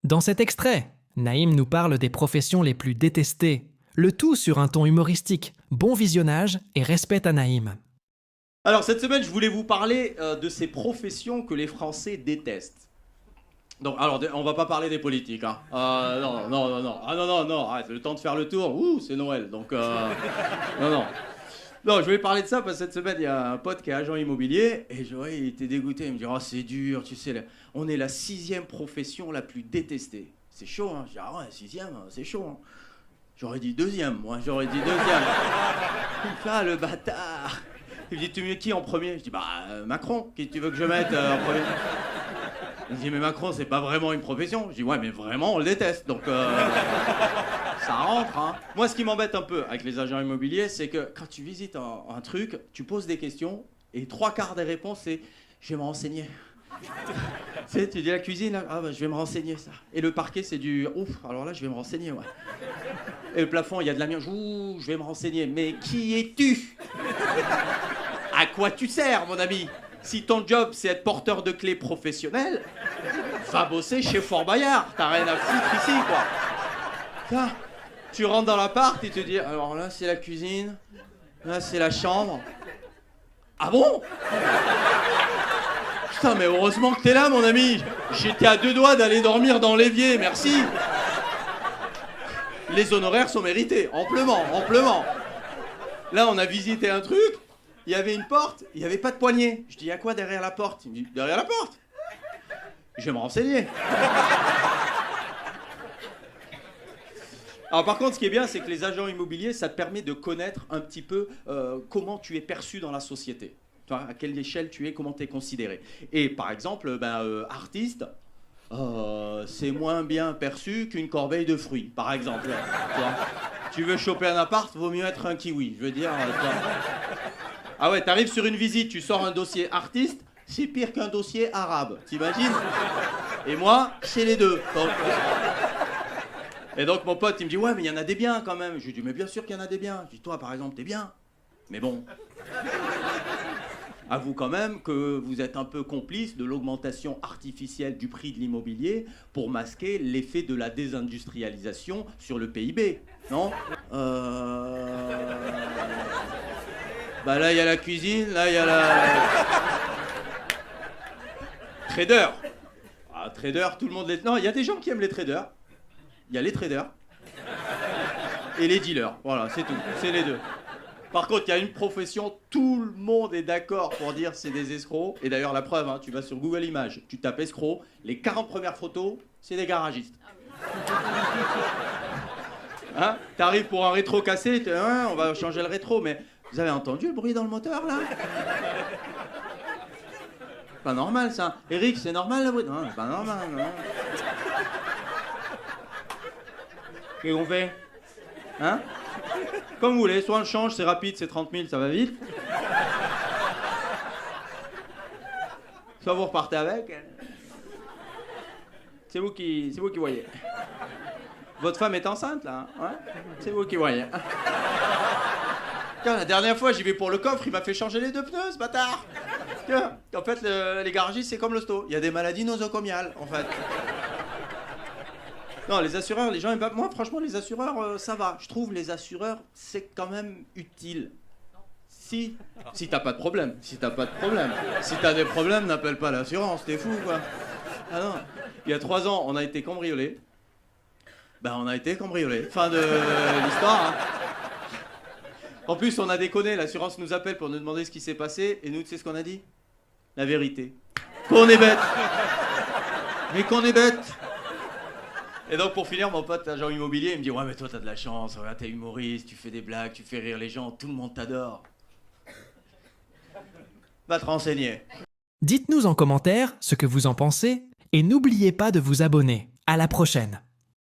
Dans cet extrait, Naïm nous parle des professions les plus détestées, le tout sur un ton humoristique. Bon visionnage et respect à Naïm. Alors cette semaine, je voulais vous parler de ces professions que les Français détestent. Donc, alors, on va pas parler des politiques, hein. Non, arrête, le temps de faire le tour, c'est Noël, donc non. Non, je voulais parler de ça parce que cette semaine, il y a un pote qui est agent immobilier et il était dégoûté, il me dit « Oh, c'est dur, tu sais, on est la 6e profession la plus détestée. » C'est chaud, hein. Je dis « Ah ouais, 6e, c'est chaud, hein. » J'aurais dit 2e, moi, Il me fait « Ah, le bâtard !» Il me dit « Tu mets qui en premier ?» Je dis « Bah, Macron, qui tu veux que je mette en premier ?» Il me dit « Mais Macron, c'est pas vraiment une profession. » Je dis « Ouais, mais vraiment, on le déteste, donc ça rentre, hein. » Moi, ce qui m'embête un peu avec les agents immobiliers, c'est que quand tu visites un truc, tu poses des questions, et 3/4 des réponses, c'est « Je vais me renseigner. » Tu sais, tu dis la cuisine, là, ah bah, je vais me renseigner, ça. Et le parquet, c'est du ouf, alors là, je vais me renseigner, ouais. Et le plafond, il y a de l'amiante, je vais me renseigner. Mais qui es-tu? À quoi tu sers, mon ami? Si ton job, c'est être porteur de clés professionnel, va bosser chez Fort Boyard. T'as rien à foutre ici, quoi. Tiens, tu rentres dans l'appart et tu te dis, alors là, c'est la cuisine, là, c'est la chambre. Ah bon? Putain, mais heureusement que t'es là, mon ami. J'étais à 2 doigts d'aller dormir dans l'évier, merci. Les honoraires sont mérités, amplement. Là, on a visité un truc, il y avait une porte, il n'y avait pas de poignée. Je dis, il y a quoi derrière la porte? Il me dit, derrière la porte? Je vais me renseigner. Alors par contre, ce qui est bien, c'est que les agents immobiliers, ça te permet de connaître un petit peu comment tu es perçu dans la société. Tu vois, à quelle échelle tu es, comment tu es considéré. Et par exemple, artiste, c'est moins bien perçu qu'une corbeille de fruits, par exemple. Tu vois. Tu veux choper un appart, vaut mieux être un kiwi. Je veux dire... Ah ouais, t'arrives sur une visite, tu sors un dossier artiste, c'est pire qu'un dossier arabe, t'imagines? Et moi, c'est les deux. Et donc mon pote, il me dit, ouais, mais il y en a des biens quand même. Je lui dis, mais bien sûr qu'il y en a des biens. Je dis, toi, par exemple, t'es bien. Mais bon... Avoue quand même que vous êtes un peu complice de l'augmentation artificielle du prix de l'immobilier pour masquer l'effet de la désindustrialisation sur le PIB, non? Bah là, il y a la cuisine, là, il y a la... Trader. Ah, trader, tout le monde les... Non, il y a des gens qui aiment les traders. Il y a les traders. Et les dealers. Voilà, c'est tout. C'est les deux. Par contre, il y a une profession, tout le monde est d'accord pour dire c'est des escrocs. Et d'ailleurs, la preuve, hein, tu vas sur Google Images, tu tapes escroc, les 40 premières photos, c'est des garagistes. Hein? T'arrives pour un rétro cassé, on va changer le rétro, mais vous avez entendu le bruit dans le moteur, là? Pas normal, ça. Eric, c'est normal, le bruit? Non, c'est pas normal, non. Qu'est-ce qu'on fait? Hein? Comme vous voulez, soit on le change, c'est rapide, c'est 30 000, ça va vite. Soit vous repartez avec. C'est vous qui voyez. Votre femme est enceinte, là, hein? Ouais? C'est vous qui voyez. Tiens, la dernière fois, j'y vais pour le coffre, il m'a fait changer les 2 pneus, ce bâtard. Tiens, en fait, les garagistes, c'est comme l'hosto. Il y a des maladies nosocomiales, en fait. Non, les assureurs, les gens aiment pas. Moi, franchement, les assureurs, ça va. Je trouve les assureurs, c'est quand même utile. Si t'as pas de problème. Si t'as des problèmes, n'appelle pas l'assurance, t'es fou, quoi. Ah non. Il y a 3 ans, on a été cambriolés. On a été cambriolés. Fin de l'histoire, hein. En plus, on a déconné, l'assurance nous appelle pour nous demander ce qui s'est passé, et nous, tu sais ce qu'on a dit? La vérité. Qu'on est bête. Mais qu'on est bête. Et donc pour finir, mon pote agent immobilier, il me dit, ouais mais toi t'as de la chance, regarde, t'es humoriste, tu fais des blagues, tu fais rire les gens, tout le monde t'adore. Va te renseigner. Dites-nous en commentaire ce que vous en pensez et n'oubliez pas de vous abonner. À la prochaine.